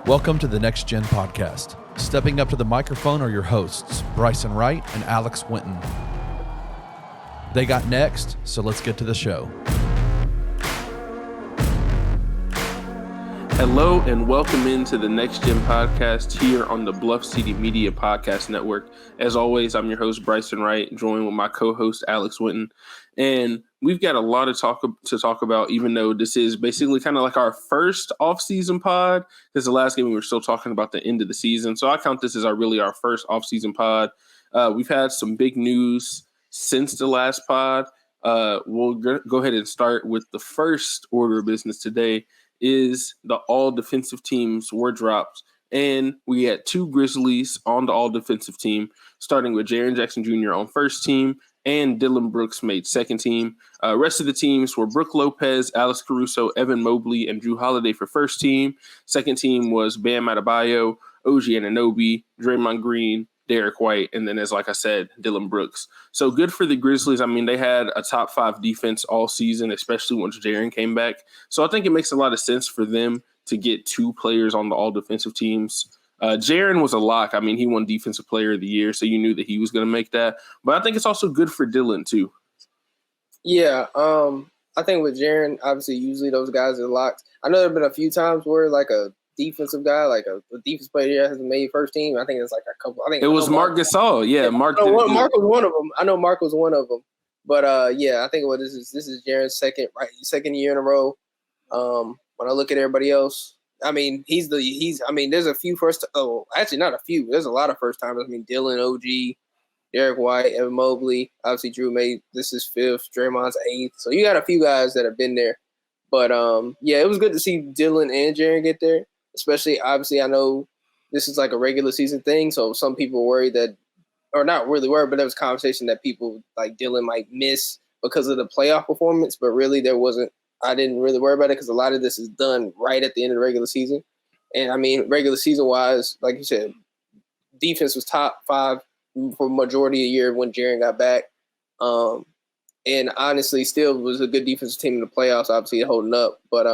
Welcome to the Next Gen Podcast. Stepping up to the microphone are your hosts, Bryson Wright and Alex Winton. They got next, so let's get to the show. Hello and welcome into the Next Gen Podcast here on the Bluff City Media Podcast Network. As always, I'm your host, Bryson Wright, joined with my co-host, Alex Winton. And we've got a lot to talk about, even though this is basically kind of like our first off-season pod, because the last game we were still talking about the end of the season. So I count this as our first off-season pod. We've had some big news since the last pod. We'll go ahead and start with the first order of business today. Is the all defensive teams were dropped, and we had two Grizzlies on the all defensive team, starting with Jaren Jackson Jr. on first team and Dillon Brooks made second team. Rest of the teams were Brook Lopez, Alex Caruso, Evan Mobley, and Drew Holiday for first team. Second team was Bam Adebayo, OG Anunoby, Draymond Green, Derek White, and then, as like I said, Dillon Brooks. So good for the Grizzlies. I mean, they had a top 5 defense all season, especially once Jaren came back. So I think it makes a lot of sense for them to get two players on the all defensive teams. Jaren was a lock. I mean, he won Defensive Player of the Year, so you knew that he was going to make that. But I think it's also good for Dillon too. Yeah, I think with Jaren, obviously, usually those guys are locked. I know there have been a few times where like a defensive guy, like a defense player has made first team. I think it's like a couple. I think it was Marc Gasol. Yeah, Marc. Marc was one of them. I know Marc was one of them. But yeah, I think this is Jaren's second year in a row. When I look at everybody else, I mean, there's a few actually not a few. There's a lot of first timers. I mean, Dillon, OG, Derek White, Evan Mobley. Obviously, Drew made this is 5th. Draymond's 8th. So you got a few guys that have been there. But yeah, it was good to see Dillon and Jaren get there. Especially, obviously, I know this is like a regular season thing, so some people worried that, or not really worried, but there was conversation that people like Dillon might miss because of the playoff performance, but really there wasn't. I didn't really worry about it because a lot of this is done right at the end of the regular season. And, I mean, regular season-wise, like you said, defense was top 5 for majority of the year when Jaren got back. And honestly, still was a good defensive team in the playoffs, obviously holding up. But,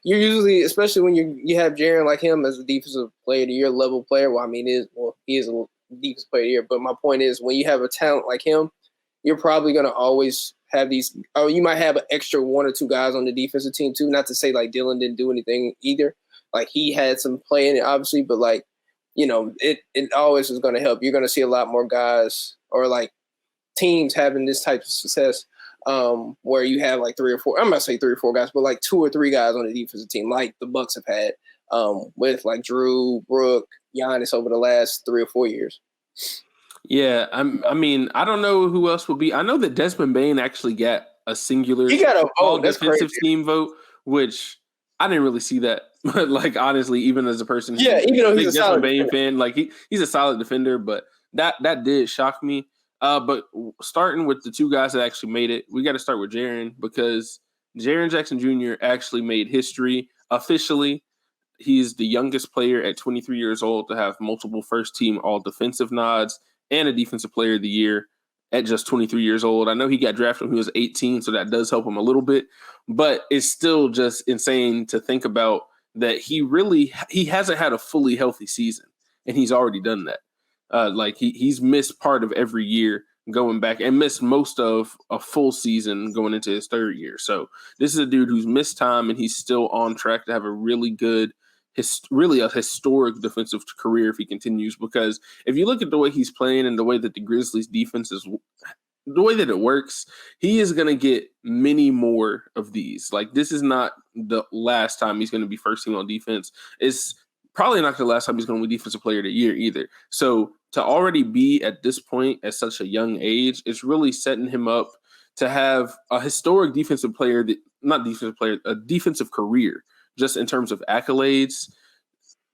you're usually, especially when you have Jaren like him as a defensive player of the year level player. Well, I mean, he is a defensive player of the year. But my point is, when you have a talent like him, you're probably going to always have these. Oh, you might have an extra 1 or 2 guys on the defensive team too. Not to say like Dillon didn't do anything either. Like he had some play in it, obviously, but like it always is going to help. You're going to see a lot more guys or like teams having this type of success. Where you have like 3 or 4, I'm not saying 3 or 4 guys, but like 2 or 3 guys on the defensive team, like the Bucks have had, with like Drew, Brook, Giannis over the last 3 or 4 years. Yeah, I mean, I don't know who else would be. I know that Desmond Bane actually got a singular all defensive team vote, which I didn't really see that. But like honestly, even as a person, even though he's a solid Bane fan, like he's a solid defender, but that did shock me. But starting with the 2 guys that actually made it, we got to start with Jaren because Jaren Jackson Jr. actually made history officially. He's the youngest player at 23 years old to have multiple first-team all-defensive nods and a Defensive Player of the Year at just 23 years old. I know he got drafted when he was 18, so that does help him a little bit. But it's still just insane to think about that he hasn't had a fully healthy season, and he's already done that. Like he's missed part of every year going back and missed most of a full season going into his 3rd year. So this is a dude who's missed time and he's still on track to have a really good, really a historic defensive career if he continues. Because if you look at the way he's playing and the way that the Grizzlies defense is, the way that it works, he is going to get many more of these. Like this is not the last time he's going to be first team on defense. It's probably not the last time he's going to win Defensive Player of the Year either. So to already be at this point at such a young age, it's really setting him up to have a historic a defensive career, just in terms of accolades.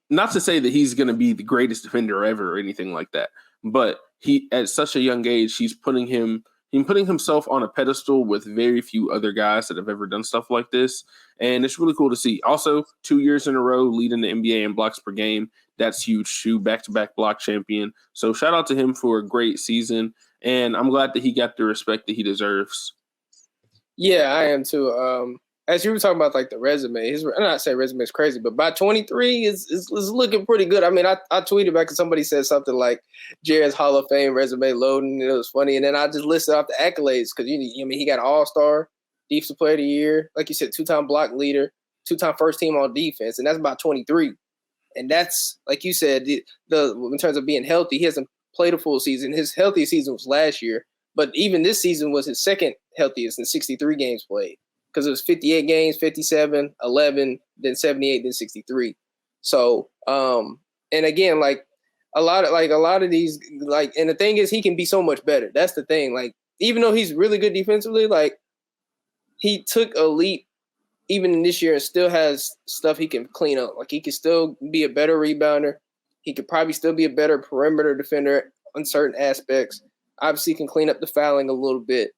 Not to say that he's going to be the greatest defender ever or anything like that, but he at such a young age, he's putting himself on a pedestal with very few other guys that have ever done stuff like this. And it's really cool to see. Also, 2 years in a row leading the NBA in blocks per game. That's huge too. Back-to-back block champion. So shout out to him for a great season. And I'm glad that he got the respect that he deserves. Yeah, I am too. as you were talking about, like the resume, I'm not saying resume is crazy, but by 23 is looking pretty good. I mean, I tweeted back and somebody said something like Jared's Hall of Fame resume loading. And it was funny. And then I just listed off the accolades because, he got an all-star, defensive player of the year, like you said, 2-time block leader, 2-time first team on defense. And that's about 23. And that's, like you said, in terms of being healthy, he hasn't played a full season. His healthiest season was last year. But even this season was his second healthiest in 63 games played. Because it was 58 games, 57, 11, then 78, then 63. So, and again, like a lot of these, like, and the thing is, he can be so much better. That's the thing. Like, even though he's really good defensively, like, he took a leap even in this year and still has stuff he can clean up. Like, he can still be a better rebounder. He could probably still be a better perimeter defender on certain aspects. Obviously, can clean up the fouling a little bit.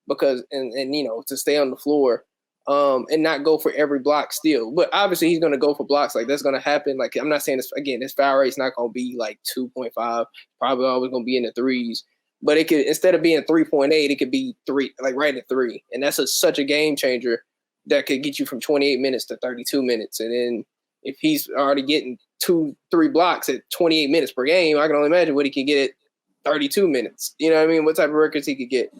Because to stay on the floor and not go for every block still. But obviously he's going to go for blocks. Like, that's going to happen. Like, I'm not saying this, again, his foul rate's not going to be like 2.5, probably always going to be in the threes. But it could, instead of being 3.8, it could be 3, like right at 3. And that's such a game changer that could get you from 28 minutes to 32 minutes. And then if he's already getting 2-3 blocks at 28 minutes per game, I can only imagine what he could get at 32 minutes. You know what I mean? What type of records he could get.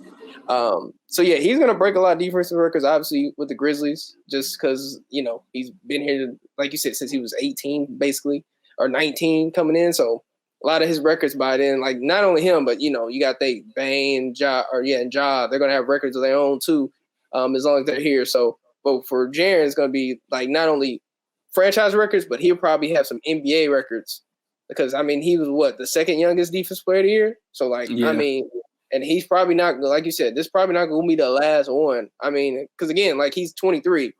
So yeah, he's gonna break a lot of defensive records, obviously, with the Grizzlies, just because he's been here, like you said, since he was 18, basically, or 19 coming in. So a lot of his records by then, like not only him, but you got Bane, Ja, they're gonna have records of their own too, as long as they're here. So, but for Jaren, it's gonna be like not only franchise records, but he'll probably have some NBA records because I mean he was the second youngest defensive player of the year. So like I mean. And he's probably not, like you said, this is probably not going to be the last one. I mean, because again, like he's 23.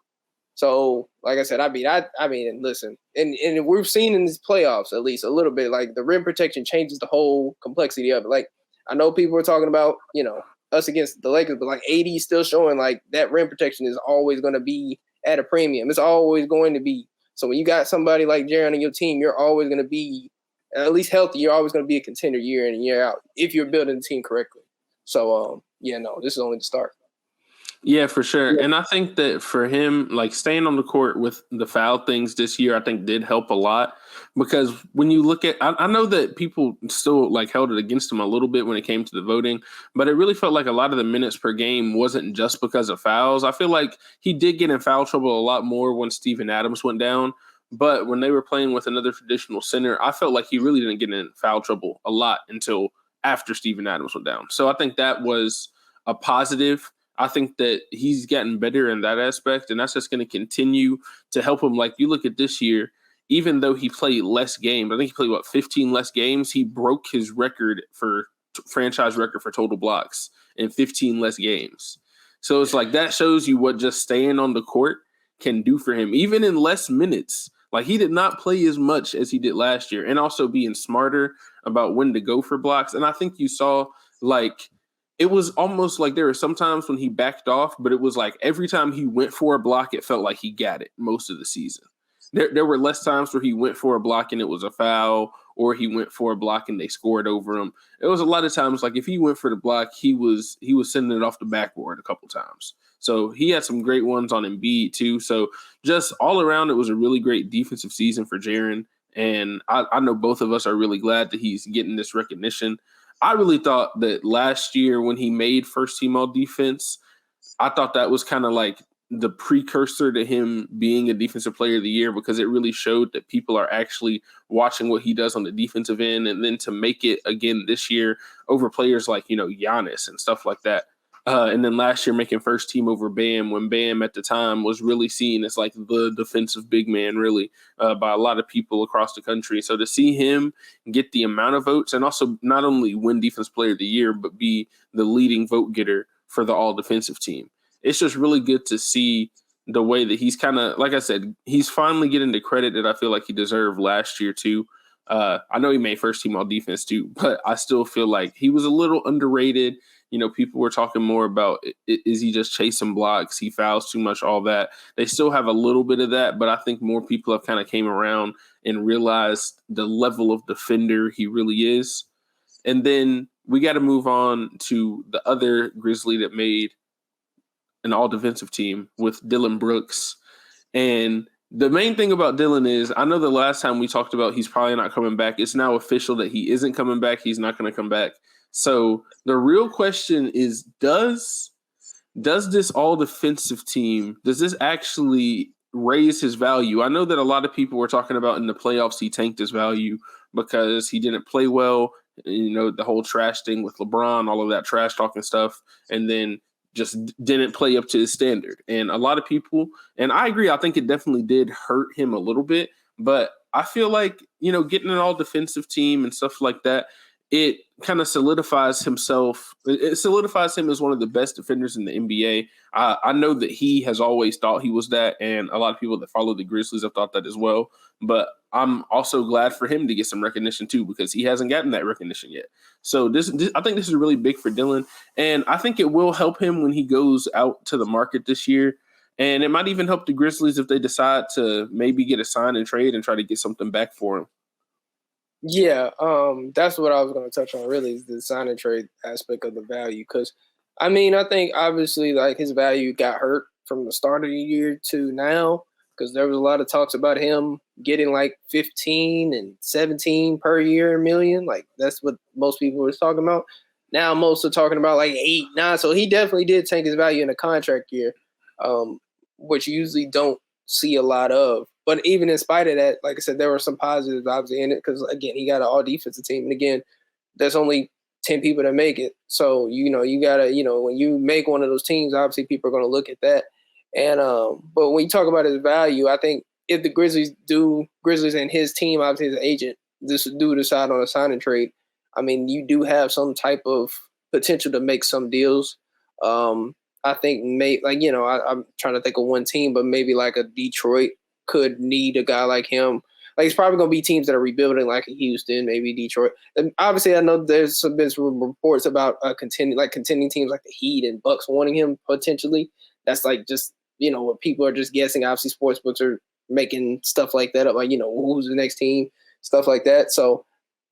So, like I said, I mean, listen, and we've seen in these playoffs at least a little bit, like the rim protection changes the whole complexity of it. Like I know people are talking about, us against the Lakers, but like AD is still showing like that rim protection is always going to be at a premium. It's always going to be. So when you got somebody like Jaren on your team, you're always going to be at least healthy. You're always going to be a contender year in and year out if you're building the team correctly. So, this is only the start. Yeah, for sure. And I think that for him, like staying on the court with the foul things this year, I think did help a lot because when you look at, I know that people still like held it against him a little bit when it came to the voting, but it really felt like a lot of the minutes per game wasn't just because of fouls. I feel like he did get in foul trouble a lot more when Steven Adams went down. But when they were playing with another traditional center, I felt like he really didn't get in foul trouble a lot until after Steven Adams went down. So I think that was a positive. I think that he's gotten better in that aspect, and that's just going to continue to help him. Like you look at this year, even though he played less games, I think he played, 15 less games? He broke his record for franchise record for total blocks in 15 less games. So it's like that shows you what just staying on the court can do for him, even in less minutes. Like he did not play as much as he did last year, and also being smarter about when to go for blocks. And I think you saw like it was almost like there were some times when he backed off, but it was like every time he went for a block, it felt like he got it most of the season. There were less times where he went for a block and it was a foul, or he went for a block and they scored over him. It was a lot of times like if he went for the block, he was sending it off the backboard a couple times. So he had some great ones on Embiid too. So just all around, it was a really great defensive season for Jaren. And I know both of us are really glad that he's getting this recognition. I really thought that last year when he made first team all defense, I thought that was kind of like the precursor to him being a defensive player of the year because it really showed that people are actually watching what he does on the defensive end. And then to make it again this year over players like, Giannis and stuff like that. And then last year making first team over Bam when Bam at the time was really seen as like the defensive big man really by a lot of people across the country. So to see him get the amount of votes and also not only win defense player of the year, but be the leading vote getter for the all defensive team. It's just really good to see the way that he's kind of, like I said, he's finally getting the credit that I feel like he deserved last year too. I know he made first team all defense too, but I still feel like he was a little underrated. People were talking more about, is he just chasing blocks? He fouls too much, all that. They still have a little bit of that, but I think more people have kind of came around and realized the level of defender he really is. And then we got to move on to the other Grizzly that made an all defensive team with Dillon Brooks. And the main thing about Dillon is, I know the last time we talked about he's probably not coming back. It's now official that he isn't coming back. He's not going to come back. So the real question is, does this all defensive team, does this actually raise his value? I know that a lot of people were talking about in the playoffs he tanked his value because he didn't play well. You know, the whole trash thing with LeBron, all of that trash talking stuff, and then just didn't play up to his standard. And a lot of people, and I agree, I think it definitely did hurt him a little bit, but I feel like, you know, getting an all defensive team and stuff like that, it kind of solidifies himself. It solidifies him as one of the best defenders in the NBA. I know that he has always thought he was that, and a lot of people that follow the Grizzlies have thought that as well. But I'm also glad for him to get some recognition too, because he hasn't gotten that recognition yet. So this I think this is really big for Dillon, and I think it will help him when he goes out to the market this year. And it might even help the Grizzlies if they decide to maybe get a sign and trade and try to get something back for him. Yeah, that's what I was going to touch on. Really, is the sign and trade aspect of the value. Because, I mean, I think obviously like his value got hurt from the start of the year to now, because there was a lot of talks about him getting like 15 and 17 per year million. Like that's what most people were talking about. Now most are talking about like 8, 9. So he definitely did tank his value in a contract year, which you usually don't see a lot of. But even in spite of that, like I said, there were some positives obviously in it because, again, he got an all-defensive team. And, again, there's only 10 people that make it. So, you know, you got to, you know, when you make one of those teams, obviously people are going to look at that. And but when you talk about his value, I think if the Grizzlies and his team, obviously his agent, do decide on a sign and trade, I mean, you do have some type of potential to make some deals. I think, I'm trying to think of one team, but maybe like a Detroit could need a guy like him. Like it's probably going to be teams that are rebuilding, like Houston, maybe Detroit. And obviously, I know there's been some reports about contending teams like the Heat and Bucks wanting him potentially. That's like just, you know, what people are just guessing. Obviously, sports books are making stuff like that up, like, you know, who's the next team, stuff like that. So,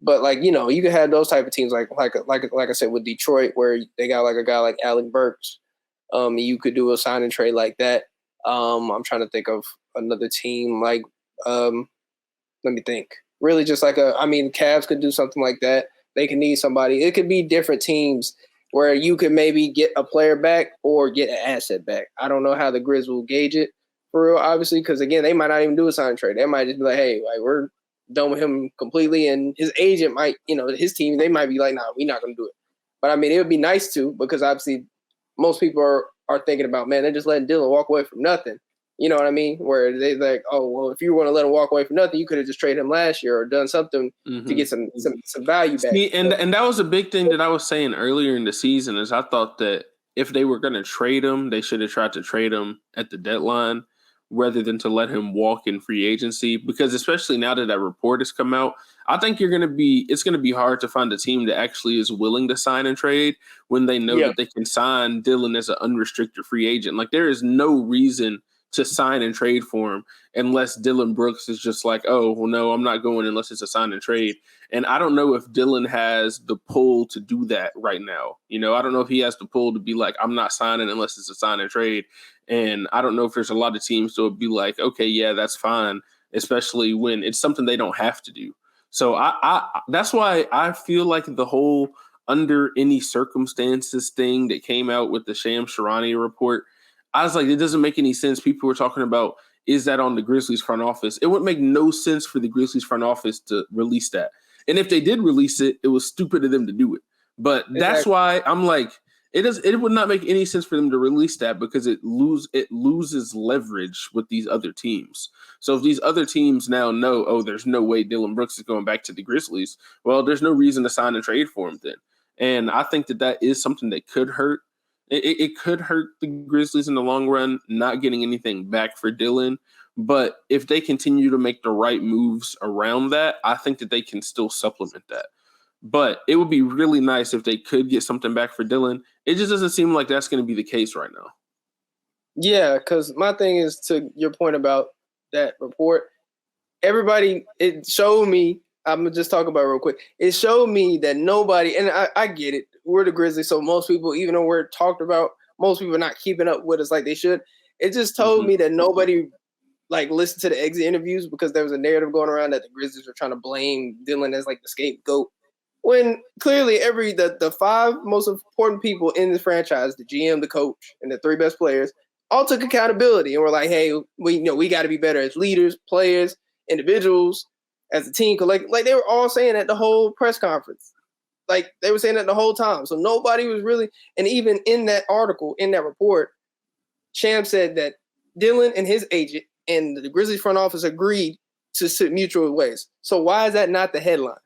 but like, you know, you can have those type of teams like I said with Detroit, where they got like a guy like Alec Burks. You could do a sign and trade like that. I'm trying to think of another team like let me think. Really just like Cavs could do something like that. They could need somebody. It could be different teams where you could maybe get a player back or get an asset back. I don't know how the Grizz will gauge it for real, obviously, because again, they might not even do a sign and trade. They might just be like, hey, like we're done with him completely, and his agent might, you know, his team, they might be like, nah, we're not gonna do it. But I mean, it would be nice to, because obviously most people are thinking about, man, they're just letting Dillon walk away from nothing. You know what I mean? Where they like, oh, well, if you want to let him walk away from nothing, you could have just traded him last year or done something to get some value back. See, and that was a big thing that I was saying earlier in the season is I thought that if they were going to trade him, they should have tried to trade him at the deadline rather than to let him walk in free agency. Because especially now that report has come out, I think it's going to be hard to find a team that actually is willing to sign and trade when they know that they can sign Dillon as an unrestricted free agent. Like there is no reason to sign and trade for him unless Dillon Brooks is just like, oh, well, no, I'm not going unless it's a sign and trade. And I don't know if Dillon has the pull to do that right now. You know, I don't know if he has the pull to be like, I'm not signing unless it's a sign and trade. And I don't know if there's a lot of teams that would be like, okay, yeah, that's fine, especially when it's something they don't have to do. So I that's why I feel like the whole under any circumstances thing that came out with the Shams Charania report, I was like, it doesn't make any sense. People were talking about, is that on the Grizzlies front office? It would make no sense for the Grizzlies front office to release that. And if they did release it, it was stupid of them to do it. But that's why I'm like, it would not make any sense for them to release that because it loses leverage with these other teams. So if these other teams now know, oh, there's no way Dillon Brooks is going back to the Grizzlies, well, there's no reason to sign and trade for him then. And I think that is something that could hurt. It could hurt the Grizzlies in the long run, not getting anything back for Dillon. But if they continue to make the right moves around that, I think that they can still supplement that. But it would be really nice if they could get something back for Dillon. It just doesn't seem like that's going to be the case right now. Yeah, because my thing is, to your point about that report, it showed me, I'm going to just talk about it real quick. It showed me that nobody, and I get it, we're the Grizzlies, so most people, even though we're talked about most people are not keeping up with us like they should. It just told me that nobody like listened to the exit interviews because there was a narrative going around that the Grizzlies were trying to blame Dillon as like the scapegoat. When clearly the 5 most important people in the franchise, the GM, the coach, and the 3 best players, all took accountability and were like, hey, we got to be better as leaders, players, individuals, as a team. Like they were all saying at the whole press conference. Like they were saying that the whole time. So nobody was really, and even in that article, in that report, Sham said that Dillon and his agent and the Grizzlies front office agreed to sit mutual ways. So why is that not the headline?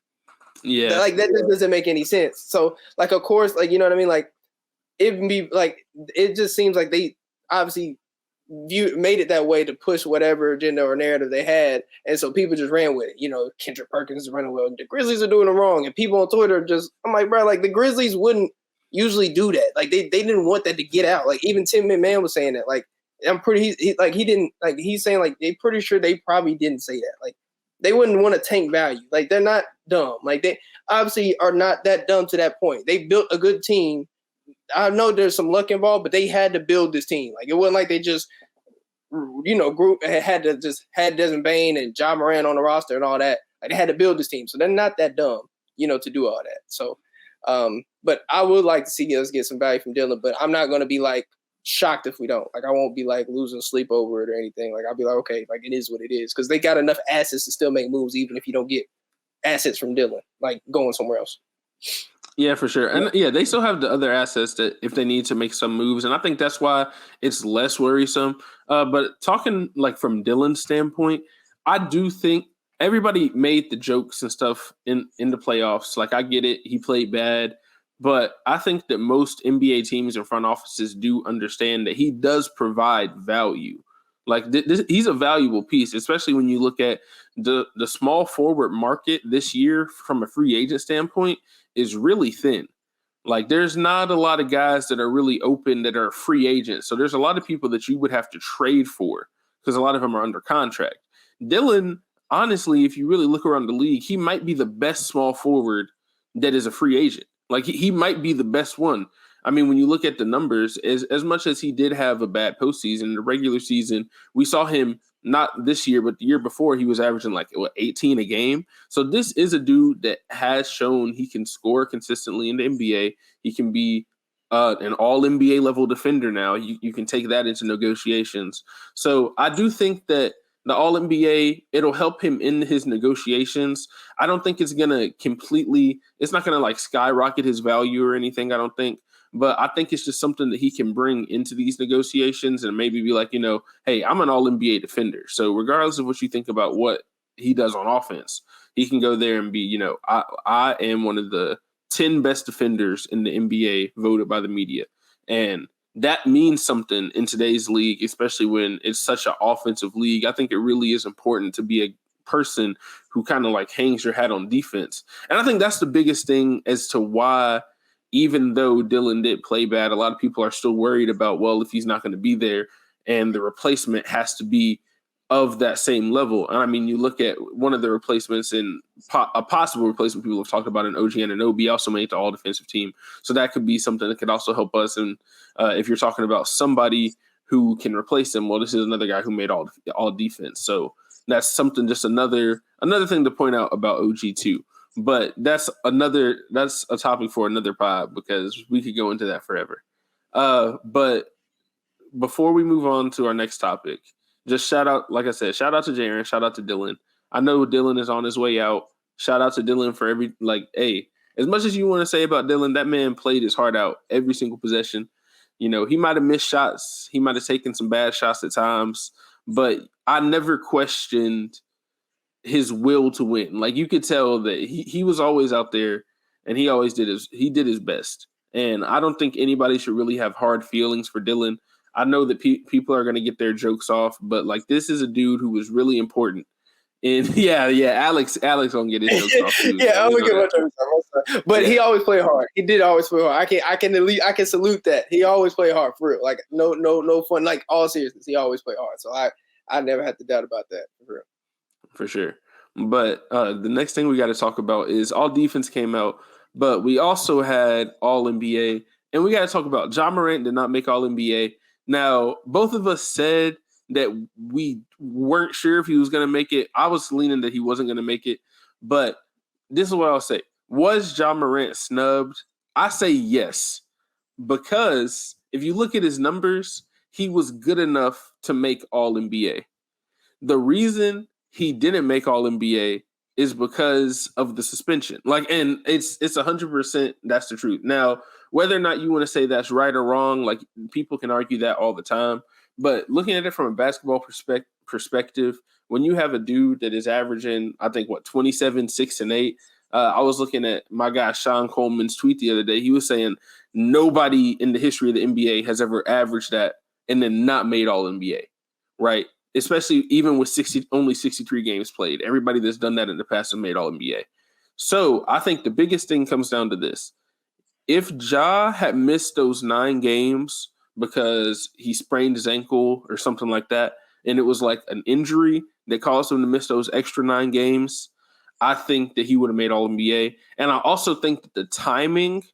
Yeah. Like that just doesn't make any sense. So like, of course, like, you know what I mean? Like it just seems like they obviously made it that way to push whatever agenda or narrative they had. And so people just ran with it. You know, Kendrick Perkins is running well. The Grizzlies are doing it wrong. And people on Twitter I'm like, bro, like the Grizzlies wouldn't usually do that. Like they didn't want that to get out. Like even Tim McMahon was saying that. Like he's saying like they pretty sure they probably didn't say that. Like they wouldn't want to tank value. Like they're not dumb. Like they obviously are not that dumb to that point. They built a good team. I know there's some luck involved, but they had to build this team. Like it wasn't like they just, had Desmond Bane and Ja Morant on the roster and all that. Like they had to build this team, so they're not that dumb, to do all that. So, but I would like to see us get some value from Dillon, but I'm not going to be like shocked if we don't. Like I won't be like losing sleep over it or anything. Like I'll be like, okay, like it is what it is, because they got enough assets to still make moves, even if you don't get assets from Dillon, like going somewhere else. Yeah, for sure. And they still have the other assets that if they need to make some moves. And I think that's why it's less worrisome. But talking like from Dillon's standpoint, I do think everybody made the jokes and stuff in the playoffs. Like I get it. He played bad. But I think that most NBA teams and front offices do understand that he does provide value. Like he's a valuable piece, especially when you look at the small forward market this year from a free agent standpoint is really thin. Like there's not a lot of guys that are really open that are free agents. So there's a lot of people that you would have to trade for because a lot of them are under contract. Dillon, honestly, if you really look around the league, he might be the best small forward that is a free agent. Like he might be the best one. I mean, when you look at the numbers, as much as he did have a bad postseason, in the regular season, we saw him not this year, but the year before, he was averaging like 18 a game. So this is a dude that has shown he can score consistently in the NBA. He can be an all NBA level defender now. You can take that into negotiations. So I do think that the all NBA, it'll help him in his negotiations. I don't think it's not going to like skyrocket his value or anything, I don't think. But I think it's just something that he can bring into these negotiations and maybe be like, hey, I'm an all-NBA defender. So regardless of what you think about what he does on offense, he can go there and be, I am one of the 10 best defenders in the NBA voted by the media. And that means something in today's league, especially when it's such an offensive league. I think it really is important to be a person who kind of like hangs your hat on defense. And I think that's the biggest thing as to why, even though Dillon did play bad, a lot of people are still worried about, well, if he's not going to be there and the replacement has to be of that same level. And I mean, you look at one of the replacements in a possible replacement people have talked about in OG Anunoby also made the all defensive team. So that could be something that could also help us. And if you're talking about somebody who can replace him, well, this is another guy who made all defense. So that's something, just another thing to point out about OG too. But that's a topic for another pod because we could go into that forever. But before we move on to our next topic, just shout out to Jaren, shout out to Dillon. I know Dillon is on his way out. Shout out to Dillon for as much as you want to say about Dillon, that man played his heart out every single possession. He might have missed shots. He might have taken some bad shots at times, but I never questioned his will to win. Like you could tell that he was always out there and he always did his best. And I don't think anybody should really have hard feelings for Dillon. I know that people are going to get their jokes off, but like this is a dude who was really important. And Alex gonna get his jokes off too. I'm gonna get my jokes off. But he always played hard. He did always play hard. I can salute that. He always played hard for real. Like no fun. Like all seriousness, he always played hard. So I never had to doubt about that for real. For sure. But the next thing we got to talk about is all defense came out, but we also had all NBA and we got to talk about Ja Morant did not make All NBA. Now, both of us said that we weren't sure if he was going to make it. I was leaning that he wasn't going to make it, but this is what I'll say. Was Ja Morant snubbed? I say yes, because if you look at his numbers, he was good enough to make All NBA. The reason he didn't make All NBA is because of the suspension. And it's 100% that's the truth. Now, whether or not you want to say that's right or wrong, people can argue that all the time. But looking at it from a basketball perspective, when you have a dude that is averaging, I think, 27, 6, and 8. I was looking at my guy Sean Coleman's tweet the other day. He was saying nobody in the history of the NBA has ever averaged that and then not made All NBA, right? Especially even with only 63 games played. Everybody that's done that in the past have made All NBA. So I think the biggest thing comes down to this. If Ja had missed those 9 games because he sprained his ankle or something like that, and it was like an injury that caused him to miss those extra 9 games, I think that he would have made All NBA. And I also think that the timing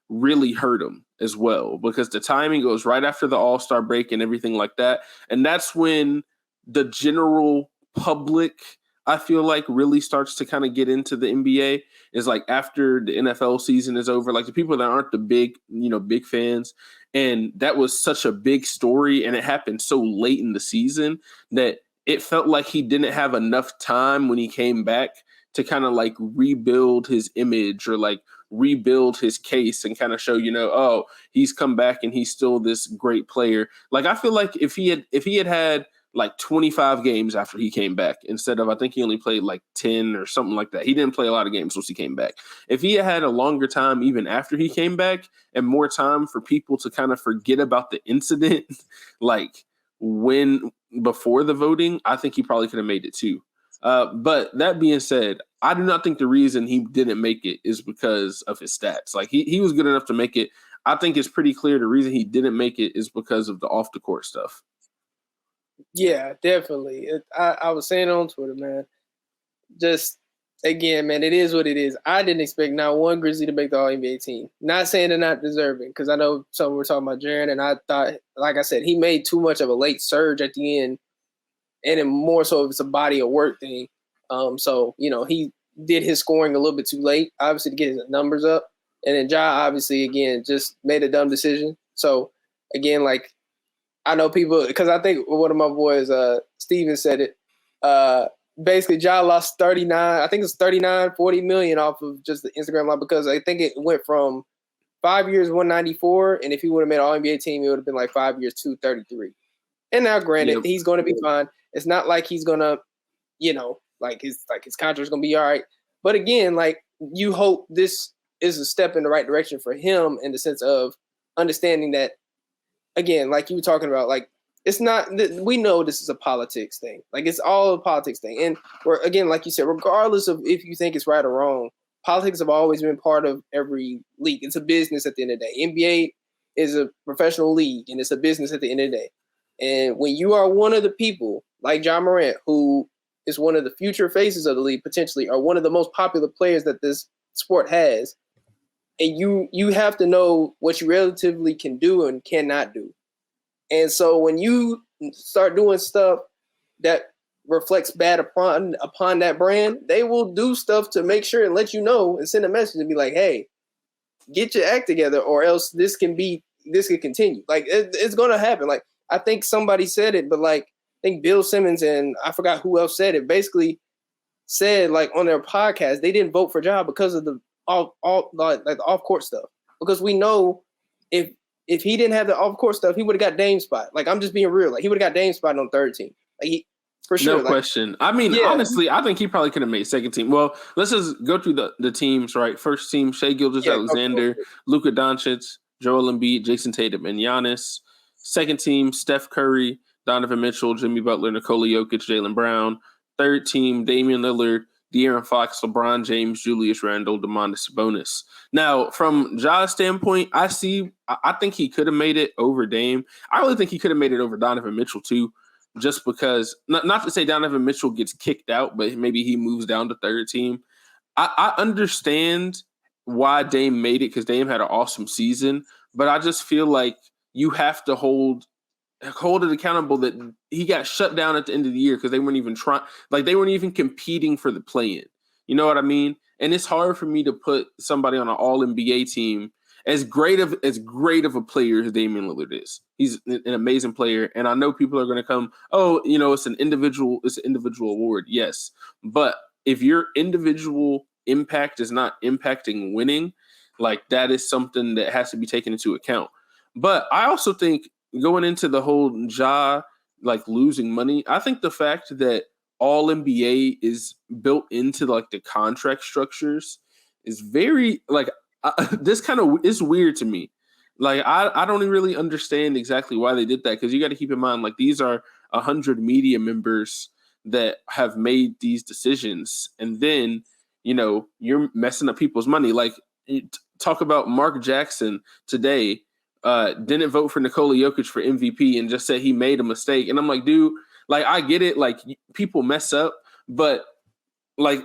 really hurt him as well, because the timing goes right after the All-Star break and everything like that. And that's when the general public, I feel like, really starts to kind of get into the NBA, is like after the NFL season is over, like the people that aren't the big fans. And that was such a big story, and it happened so late in the season that it felt like he didn't have enough time when he came back to kind of like rebuild his image or like rebuild his case and kind of show, oh, he's come back and he's still this great player. Like, I feel like if he had like 25 games after he came back, instead of, I think he only played like 10 or something like that. He didn't play a lot of games once he came back. If he had a longer time even after he came back and more time for people to kind of forget about the incident, like before the voting, I think he probably could have made it too. But that being said, I do not think the reason he didn't make it is because of his stats. Like, he was good enough to make it. I think it's pretty clear the reason he didn't make it is because of the off the court stuff. Yeah, definitely. I was saying on Twitter, man, just again, man, it is what it is. I didn't expect not one Grizzly to make the All NBA team. Not saying they're not deserving, because I know some were talking about Jaren, and I thought, like I said, he made too much of a late surge at the end, and then more so if it's a body of work thing. So, he did his scoring a little bit too late, obviously, to get his numbers up. And then Ja, obviously, again, just made a dumb decision. So, again, like, I know people, because I think one of my boys, Steven, said it. Basically, Ja lost 40 million off of just the Instagram line, because I think it went from 5 years, 194, and if he would have made an All-NBA team, it would have been like 5 years, 233. And now, granted, he's going to be fine. It's not like he's going to, his contract's going to be all right. But again, like, you hope this is a step in the right direction for him, in the sense of understanding that, again, like you were talking about, like, it's not, we know this is a politics thing. Like, it's all a politics thing. And again, like you said, regardless of if you think it's right or wrong, politics have always been part of every league. It's a business at the end of the day. NBA is a professional league, and it's a business at the end of the day. And when you are one of the people, like Ja Morant, who is one of the future faces of the league, potentially, or one of the most popular players that this sport has, and you have to know what you relatively can do and cannot do. And so when you start doing stuff that reflects bad upon that brand, they will do stuff to make sure and let you know and send a message and be like, hey, get your act together, or else this could continue. Like, it's going to happen. Like, I think somebody said it, but like, I think Bill Simmons and I forgot who else said it, basically said, like, on their podcast, they didn't vote for Ja because of the the off-court stuff. Because we know if he didn't have the off-court stuff, he would have got Dame's spot. Like, I'm just being real. Like, he would have got Dame's spot on third team. Like, for sure. No question. I mean, honestly, I think he probably could have made second team. Well, let's just go through the teams, right? First team, Shai Gilgeous-Alexander, Luka Doncic, Joel Embiid, Jason Tatum, and Giannis. Second team, Steph Curry, Donovan Mitchell, Jimmy Butler, Nikola Jokic, Jaylen Brown. Third team, Damian Lillard, De'Aaron Fox, LeBron James, Julius Randle, Domantas Sabonis. Now, from Ja's standpoint, I think he could have made it over Dame. I really think he could have made it over Donovan Mitchell too, just because, not to say Donovan Mitchell gets kicked out, but maybe he moves down to third team. I understand why Dame made it, because Dame had an awesome season, but I just feel like you have to hold it accountable that he got shut down at the end of the year because they weren't even trying, like they weren't even competing for the play-in. You know what I mean? And it's hard for me to put somebody on an All NBA team as great of a player as Damian Lillard is. He's an amazing player, and I know people are going to come, oh, it's an individual award, yes, but if your individual impact is not impacting winning, like that is something that has to be taken into account. But I also think going into the whole Ja like losing money, I think the fact that All NBA is built into like the contract structures is very like this kind of is weird to me. Like I don't really understand exactly why they did that, because you got to keep in mind like these are 100 media members that have made these decisions, and then you're messing up people's money. Like talk about Mark Jackson today. Didn't vote for Nikola Jokic for MVP and just said he made a mistake. And I'm like, dude, like, I get it. Like, people mess up, but like,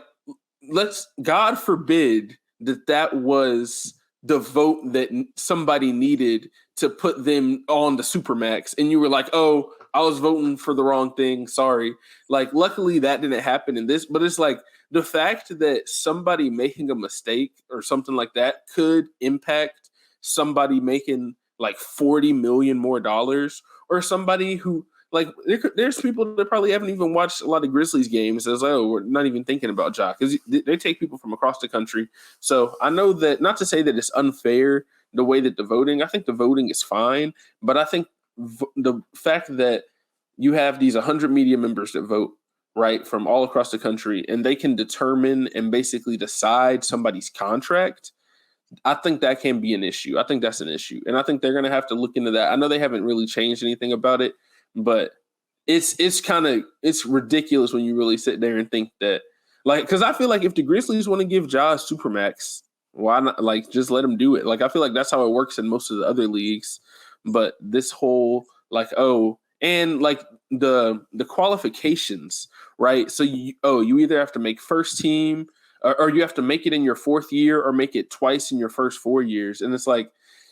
God forbid that was the vote that somebody needed to put them on the Supermax. And you were like, oh, I was voting for the wrong thing. Sorry. Like, luckily that didn't happen in this, but it's like the fact that somebody making a mistake or something like that could impact somebody making like $40 million more dollars, or somebody who like there's people that probably haven't even watched a lot of Grizzlies games as we're not even thinking about Ja, because they take people from across the country. So I know that, not to say that it's unfair the way that I think the voting is fine, but I think the fact that you have these 100 media members that vote, right, from all across the country, and they can determine and basically decide somebody's contract, I think that can be an issue. I think that's an issue. And I think they're going to have to look into that. I know they haven't really changed anything about it, but it's ridiculous when you really sit there and think that, like, because I feel like if the Grizzlies want to give Ja a Supermax, why not, like, just let him do it? Like, I feel like that's how it works in most of the other leagues. But this whole, like, and like the qualifications, right? So you either have to make first team, or you have to make it in your fourth year, or make it twice in your first 4 years. And it's like,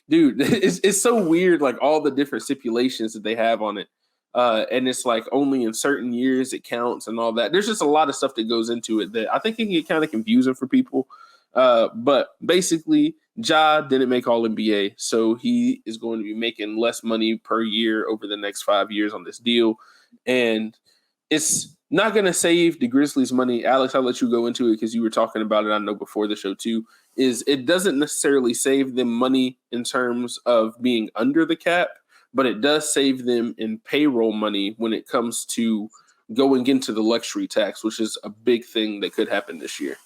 dude, it's so weird, like all the different stipulations that they have on it. And it's like only in certain years it counts and all that. There's just a lot of stuff that goes into it that I think it can get kind of confusing for people. But basically, Ja didn't make All NBA, so he is going to be making less money per year over the next 5 years on this deal. And it's not going to save the Grizzlies money. Alex, I'll let you go into it because you were talking about it, I know, before the show too, is it doesn't necessarily save them money in terms of being under the cap, but it does save them in payroll money when it comes to going into the luxury tax, which is a big thing that could happen this year.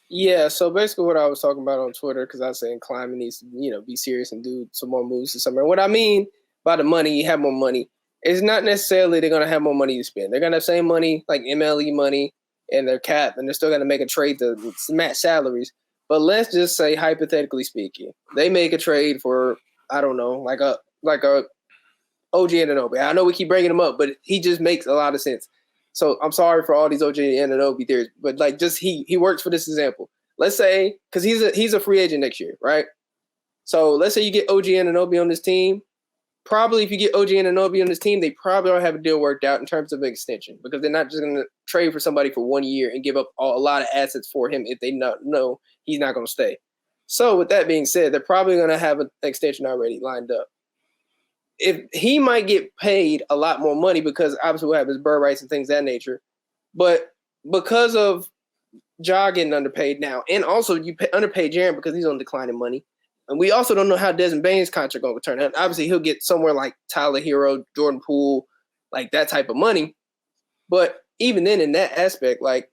Yeah, so basically what I was talking about on Twitter, because I was saying Kleiman needs to, be serious and do some more moves this summer. What I mean by the money, you have more money, it's not necessarily they're going to have more money to spend. They're going to have the same money, like MLE money, and their cap, and they're still going to make a trade to match salaries. But let's just say, hypothetically speaking, they make a trade for, I don't know, like a OG Anunoby. I know we keep bringing him up, but he just makes a lot of sense. So I'm sorry for all these OG Anunoby theories, but like just he works for this example. Let's say, because he's a free agent next year, right? So let's say you get OG Anunoby on this team. Probably if you get OG Anunoby on this team, they probably don't have a deal worked out in terms of an extension, because they're not just going to trade for somebody for 1 year and give up a lot of assets for him if they know he's not going to stay. So with that being said, they're probably going to have an extension already lined up. If he might get paid a lot more money, because obviously we'll have his bird rights and things of that nature, but because of Ja getting underpaid now, and also you underpaid Jaren because he's on declining money, and we also don't know how Desmond Bane's contract going to turn out. Obviously, he'll get somewhere like Tyler Hero, Jordan Poole, like that type of money. But even then, in that aspect, like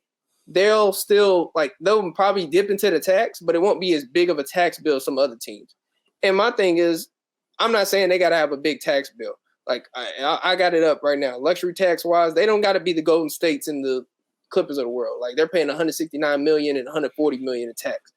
they'll probably dip into the tax, but it won't be as big of a tax bill as some other teams. And my thing is, I'm not saying they got to have a big tax bill. Like I got it up right now. Luxury tax wise, they don't got to be the Golden States and the Clippers of the world. Like they're paying $169 million and $140 million in tax.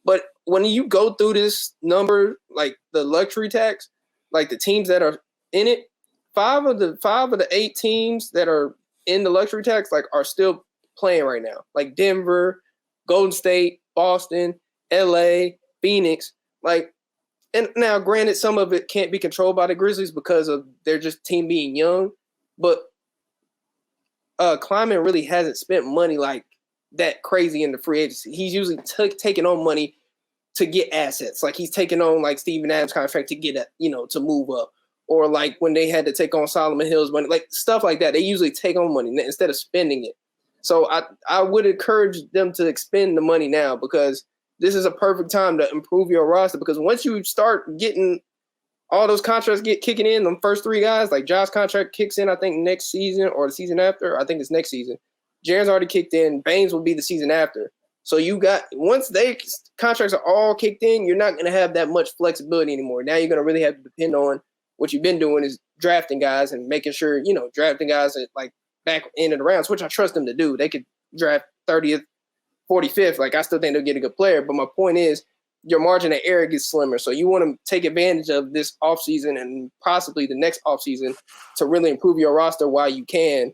But when you go through this number, like the luxury tax, like the teams that are in it, five of the 8 teams that are in the luxury tax, like, are still playing right now. Like Denver, Golden State, Boston, LA, Phoenix. Like, and now granted, some of it can't be controlled by the Grizzlies because of their just team being young, but Kleiman really hasn't spent money like that crazy in the free agency. He's usually taking on money to get assets. Like he's taking on like Steven Adams contract to get to move up. Or like when they had to take on Solomon Hill's money, like stuff like that. They usually take on money instead of spending it. So I would encourage them to expend the money now because this is a perfect time to improve your roster. Because once you start getting all those contracts kicking in, the first three guys, like Josh's contract kicks in, I think next season or the season after. I think it's next season. Jaren's already kicked in. Baines will be the season after. So once they contracts are all kicked in, you're not going to have that much flexibility anymore. Now you're going to really have to depend on what you've been doing is drafting guys and making sure, drafting guys at like back end of the rounds, which I trust them to do. They could draft 30th, 45th. Like I still think they'll get a good player. But my point is your margin of error gets slimmer. So you want to take advantage of this offseason and possibly the next offseason to really improve your roster while you can.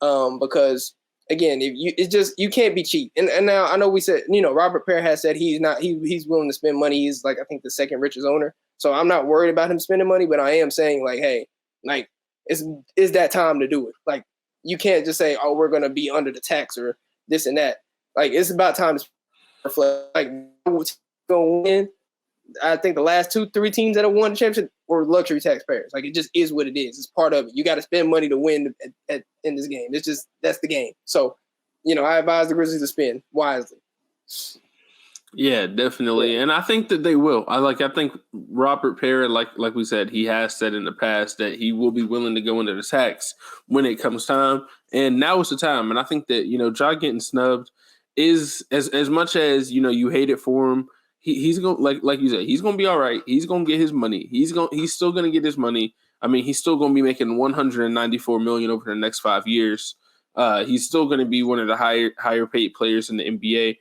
Because again, you can't be cheap. And now I know we said, Robert Pear has said he's willing to spend money. He's like, I think the second richest owner. So I'm not worried about him spending money, but I am saying like, hey, like it's that time to do it. Like you can't just say, oh, we're going to be under the tax or this and that. Like it's about time to reflect. Like who's going to win? I think the last 2-3 teams that have won the championship were luxury taxpayers. Like it just is what it is. It's part of it. You got to spend money to win in this game. That's the game. So, I advise the Grizzlies to spend wisely. Yeah, definitely. Yeah. And I think that they will. I think Robert Pear, like we said, he has said in the past that he will be willing to go into the tax when it comes time. And now is the time. And I think that, Ja getting snubbed is as much as, you hate it for him. He's going like you said, he's going to be all right. He's going to get his money. He's still going to get his money. I mean, he's still going to be making $194 million over the next 5 years. He's still going to be one of the higher paid players in the NBA.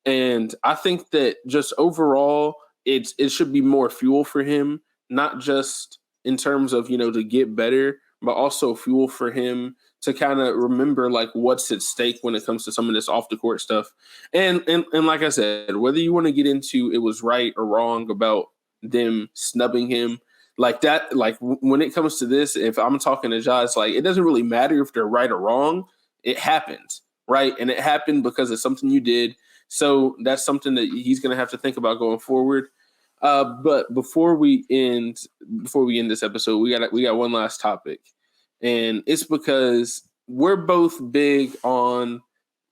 And I think that just overall, it should be more fuel for him, not just in terms of, to get better, but also fuel for him to kind of remember like what's at stake when it comes to some of this off the court stuff. And like I said, whether you want to get into it was right or wrong about them snubbing him like that, like when it comes to this, if I'm talking to Ja, it's like, it doesn't really matter if they're right or wrong. It happened, right? And it happened because of something you did. So that's something that he's going to have to think about going forward. But before we end this episode, we got one last topic. And it's because we're both big on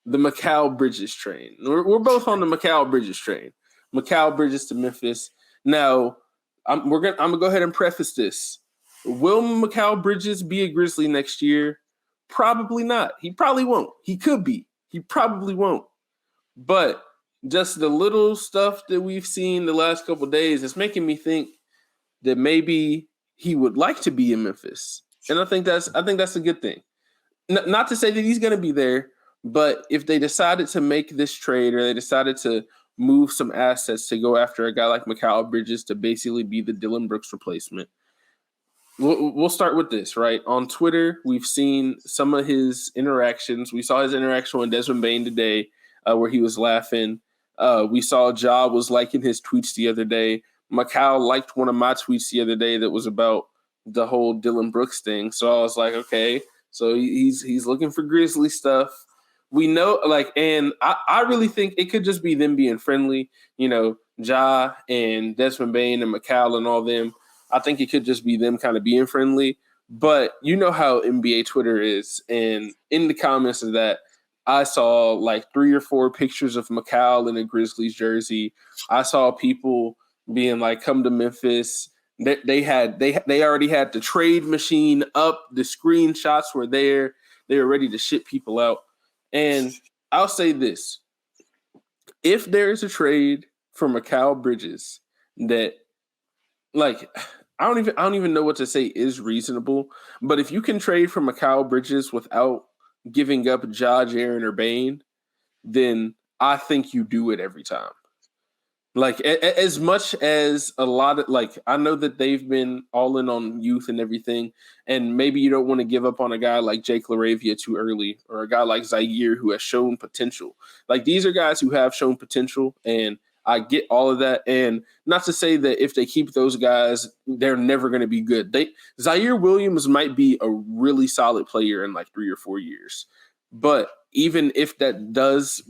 the Macau Bridges train. We're both on the Macau Bridges train. Macau Bridges to Memphis. Now, I'm gonna go ahead and preface this. Will Macau Bridges be a Grizzly next year? Probably not. He probably won't. He could be. He probably won't. But just the little stuff that we've seen the last couple of days is making me think that maybe he would like to be in Memphis. And I think that's a good thing. Not to say that he's going to be there, but if they decided to make this trade or they decided to move some assets to go after a guy like Macau Bridges to basically be the Dillon Brooks replacement, we'll start with this, right? On Twitter, we've seen some of his interactions. We saw his interaction with Desmond Bane today where he was laughing. We saw Ja was liking his tweets the other day. Macau liked one of my tweets the other day that was about the whole Dillon Brooks thing. So I was like, okay, so he's looking for Grizzly stuff. We know, and I really think it could just be them being friendly, Ja and Desmond Bane and Macau and all them. I think it could just be them kind of being friendly. But you know how NBA Twitter is. And in the comments of that, I saw like 3 or 4 pictures of Macau in a Grizzlies jersey. I saw people being like, come to Memphis. They already had the trade machine up. The screenshots were there. They were ready to ship people out. And I'll say this. If there's a trade for Macau Bridges that, like, I don't even know what to say is reasonable, but if you can trade for Macau Bridges without giving up Ja, Jaren, or Bane, then I think you do it every time. Like, as much as a lot of, like, I know that they've been all in on youth and everything, and maybe you don't want to give up on a guy like Jake LaRavia too early, or a guy like Zaire who has shown potential. Like, these are guys who have shown potential, and I get all of that. And not to say that if they keep those guys, they're never going to be good. Zaire Williams might be a really solid player in like 3 or 4 years. But even if that is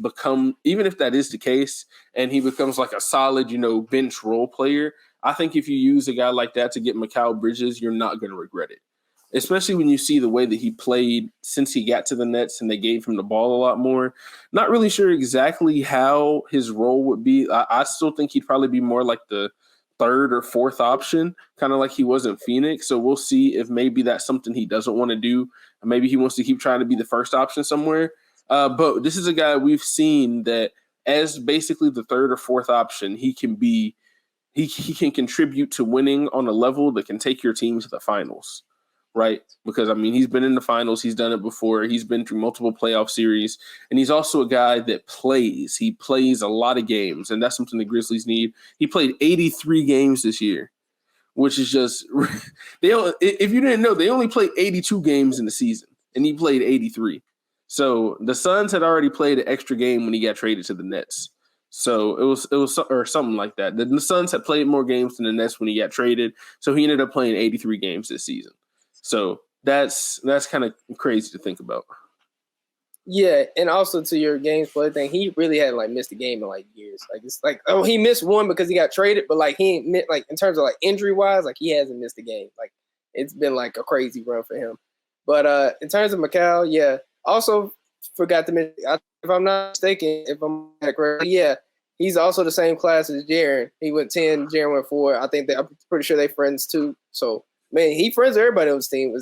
the case and he becomes like a solid, bench role player, I think if you use a guy like that to get Macau Bridges, you're not going to regret it. Especially when you see the way that he played since he got to the Nets and they gave him the ball a lot more. Not really sure exactly how his role would be. I still think he'd probably be more like the third or fourth option, kind of like he was in Phoenix. So we'll see if maybe that's something he doesn't want to do. Maybe he wants to keep trying to be the first option somewhere. But this is a guy we've seen that as basically the third or fourth option, he can contribute to winning on a level that can take your team to the finals. Right? Because, he's been in the finals. He's done it before. He's been through multiple playoff series. And he's also a guy that plays. He plays a lot of games, and that's something the Grizzlies need. He played 83 games this year, which is just – if you didn't know, they only played 82 games in the season, and he played 83. So the Suns had already played an extra game when he got traded to the Nets. So it was or something like that. The Suns had played more games than the Nets when he got traded, so he ended up playing 83 games this season. So that's kind of crazy to think about. Yeah, and also to your games play thing, he really had missed a game in years. It's he missed one because he got traded, but he ain't in terms of injury wise, he hasn't missed a game. It's been a crazy run for him. But in terms of Macau, yeah, also forgot to mention, if I'm not mistaken, he's also the same class as Jaren. He went 10, Jaren went 4. I'm pretty sure they're friends too. So. Man, he friends with everybody on his team.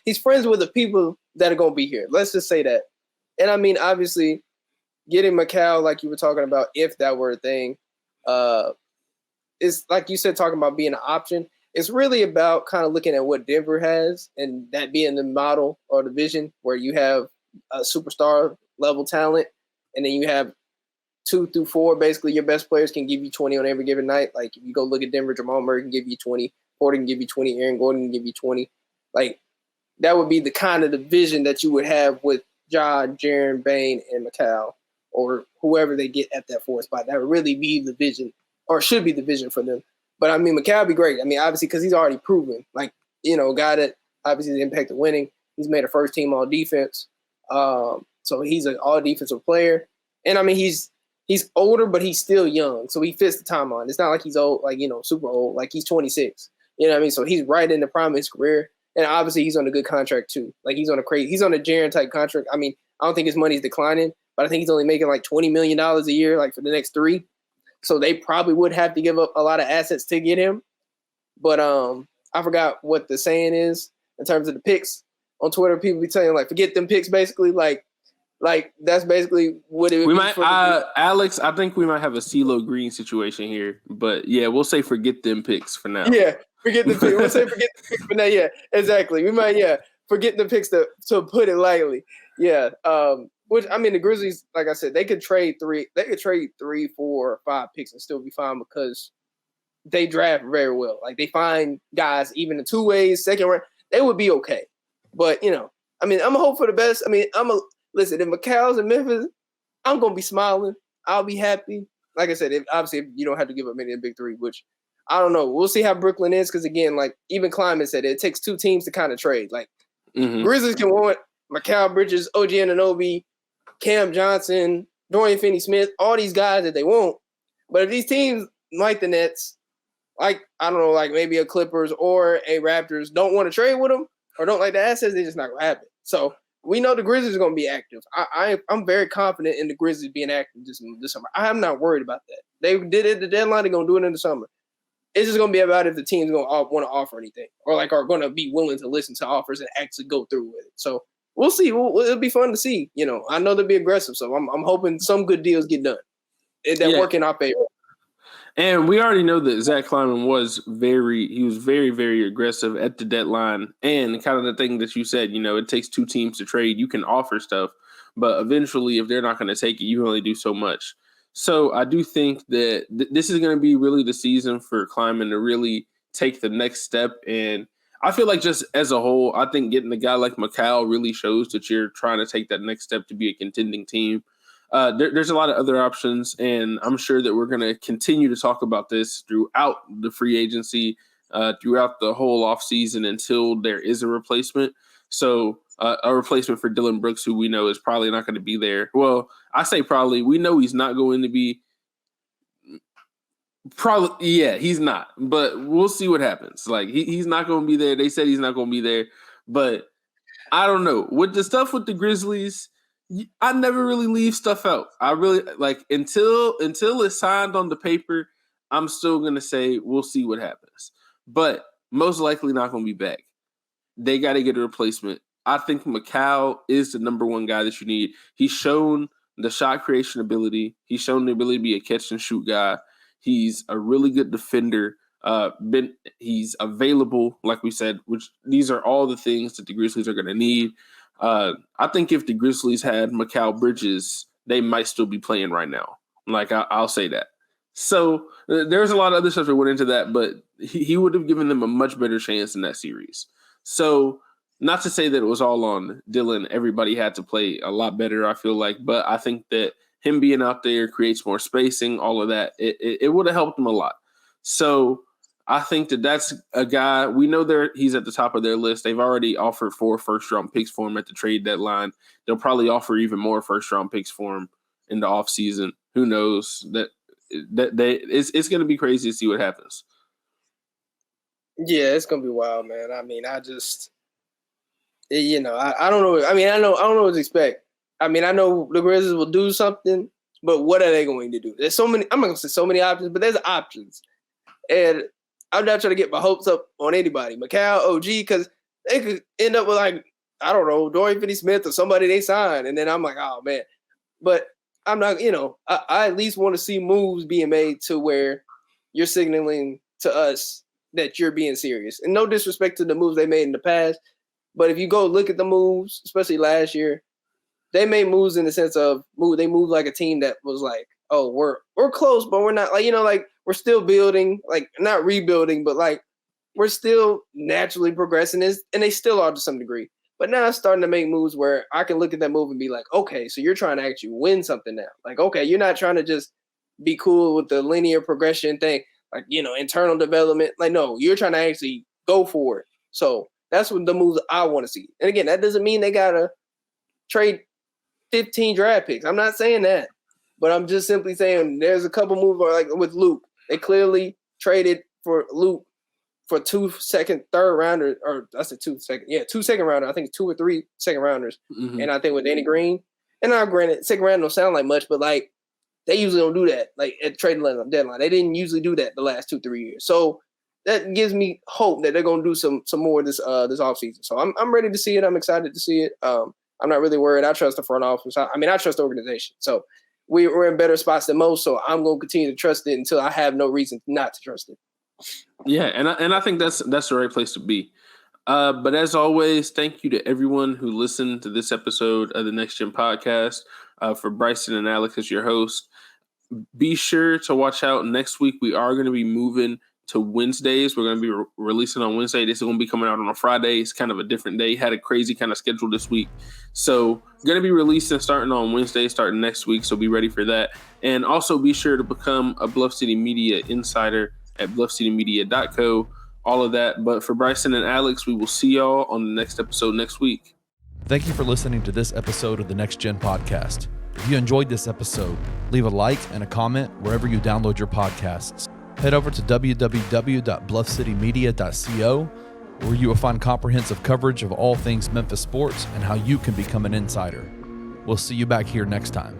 He's friends with the people that are going to be here. Let's just say that. And obviously, getting Macau, like you were talking about, if that were a thing, is like you said, talking about being an option. It's really about kind of looking at what Denver has and that being the model or the vision where you have a superstar level talent and then you have 2 through 4. Basically, your best players can give you 20 on every given night. If you go look at Denver, Jamal Murray can give you 20. Porter can give you 20. Aaron Gordon can give you 20. That would be the kind of division that you would have with Ja, Jaren, Bane, and Macau, or whoever they get at that 4th spot. That would really be the vision, or should be the vision for them. But Macau would be great. Obviously, because he's already proven, a guy that obviously the impact of winning. He's made a first team all defense. So he's an all defensive player. And he's older, but he's still young. So he fits the timeline. It's not like he's old, super old. He's 26. You know what I mean? So he's right in the prime of his career. And obviously he's on a good contract too. He's on a Jaren type contract. I don't think his money's declining, but I think he's only making $20 million a year, for the next 3. So they probably would have to give up a lot of assets to get him. But I forgot what the saying is in terms of the picks on Twitter. People be telling forget them picks, basically. That's basically what it would be. Alex, I think we might have a CeeLo Green situation here. But yeah, we'll say forget them picks for now. Yeah. Forget the picks. We'll say forget the picks for now. Yeah, exactly. We might, forget the picks to put it lightly. Yeah. Which the Grizzlies, like I said, they could trade 3, 4, or 5 picks and still be fine because they draft very well. They find guys even the 2 ways, second round, they would be okay. But I'm a hope for the best. Listen, if Macau's in Memphis, I'm gonna be smiling. I'll be happy. Like I said, if you don't have to give up many of the big 3, which I don't know. We'll see how Brooklyn is because, again, even Kleiman said, it takes 2 teams to kind of trade. Grizzlies can want Macau Bridges, OG Anunoby, Cam Johnson, Dorian Finney-Smith, all these guys that they want. But if these teams like the Nets, I don't know, maybe a Clippers or a Raptors don't want to trade with them or don't like the assets, they're just not going to happen. So we know the Grizzlies are going to be active. I'm very confident in the Grizzlies being active this summer. I'm not worried about that. They did it at the deadline. They're going to do it in the summer. It's just going to be about if the team's going to want to offer anything or are going to be willing to listen to offers and actually go through with it. So we'll see. It'll be fun to see. I know they'll be aggressive, so I'm hoping some good deals get done that work in our favor. And we already know that Zach Kleiman was very, very aggressive at the deadline. And kind of the thing that you said, it takes 2 teams to trade. You can offer stuff, but eventually if they're not going to take it, you only do so much. So I do think that this is going to be really the season for Kleiman to really take the next step. And I feel like just as a whole, I think getting a guy like Macau really shows that you're trying to take that next step to be a contending team. there's a lot of other options, and I'm sure that we're going to continue to talk about this throughout the free agency, throughout the whole offseason until there is a replacement. So a replacement for Dillon Brooks, who we know is probably not going to be there. Well, I say probably. We know he's not going to be. Probably, yeah, he's not. But we'll see what happens. Like, he's not going to be there. They said he's not going to be there. But I don't know. With the stuff with the Grizzlies, I never really leave stuff out. I really, like, until it's signed on the paper, I'm still going to say we'll see what happens. But most likely not going to be back. They got to get a replacement. I think Macau is the number one guy that you need. He's shown the shot creation ability. He's shown the ability to be a catch and shoot guy. He's a really good defender. He's available, like we said, which these are all the things that the Grizzlies are going to need. I think if the Grizzlies had Macau Bridges, they might still be playing right now. Like, I'll say that. So there's a lot of other stuff that went into that, but he would have given them a much better chance in that series. So not to say that it was all on Dillon. Everybody had to play a lot better, I feel like. But I think that him being out there creates more spacing, all of that. It would have helped him a lot. So I think that that's a guy. We know he's at the top of their list. They've already offered 4 first-round picks for him at the trade deadline. They'll probably offer even more first-round picks for him in the offseason. Who knows? It's going to be crazy to see what happens. Yeah, it's going to be wild, man. I mean, I don't know. I don't know what to expect. I mean, I know the Grizzlies will do something, but what are they going to do? There's so many. I'm not going to say so many options, but there's options. And I'm not trying to get my hopes up on anybody. Macau, OG, because they could end up with, like, I don't know, Dorian Finney-Smith or somebody they sign. And then I'm like, oh, man. But I'm not, I at least want to see moves being made to where you're signaling to us that you're being serious. And no disrespect to the moves they made in the past, but if you go look at the moves, especially last year, they made moves in the sense of they moved like a team that was like, oh, we're close, but we're not, like we're still building, like not rebuilding, but like we're still naturally progressing, and they still are to some degree. But now it's starting to make moves where I can look at that move and be like, okay, so you're trying to actually win something now. Like, okay, you're not trying to just be cool with the linear progression thing, like, internal development. Like, no, you're trying to actually go for it. So that's what the moves I want to see. And again, that doesn't mean they got to trade 15 draft picks. I'm not saying that. But I'm just simply saying there's a couple moves like with Luke. They clearly traded for Luke for 2 second, third rounders, or I said 2 second. Yeah, 2 second rounders. I think 2 or 3 second rounders. Mm-hmm. And I think with Danny Green. And now granted, second round don't sound like much, but like they usually don't do that. Like at trading deadline. They didn't usually do that the last 2-3 years. So that gives me hope that they're gonna do some more of this offseason. So I'm ready to see it. I'm excited to see it. I'm not really worried. I trust the front office. I trust the organization. So we're in better spots than most, so I'm going to continue to trust it until I have no reason not to trust it. Yeah, and I think that's the right place to be. But as always, thank you to everyone who listened to this episode of the Next Gen Podcast. For Bryson and Alex as your host, be sure to watch out. Next week, we are going to be moving to Wednesdays. We're going to be releasing on Wednesday. This is going to be coming out on a Friday. It's kind of a different day. Had a crazy kind of schedule this week. So going to be releasing starting on Wednesday, starting next week. So be ready for that. And also be sure to become a Bluff City Media insider at bluffcitymedia.co. All of that. But for Bryson and Alex, we will see y'all on the next episode next week. Thank you for listening to this episode of the Next Gen Podcast. If you enjoyed this episode, leave a like and a comment wherever you download your podcasts. Head over to www.bluffcitymedia.co, where you will find comprehensive coverage of all things Memphis sports and how you can become an insider. We'll see you back here next time.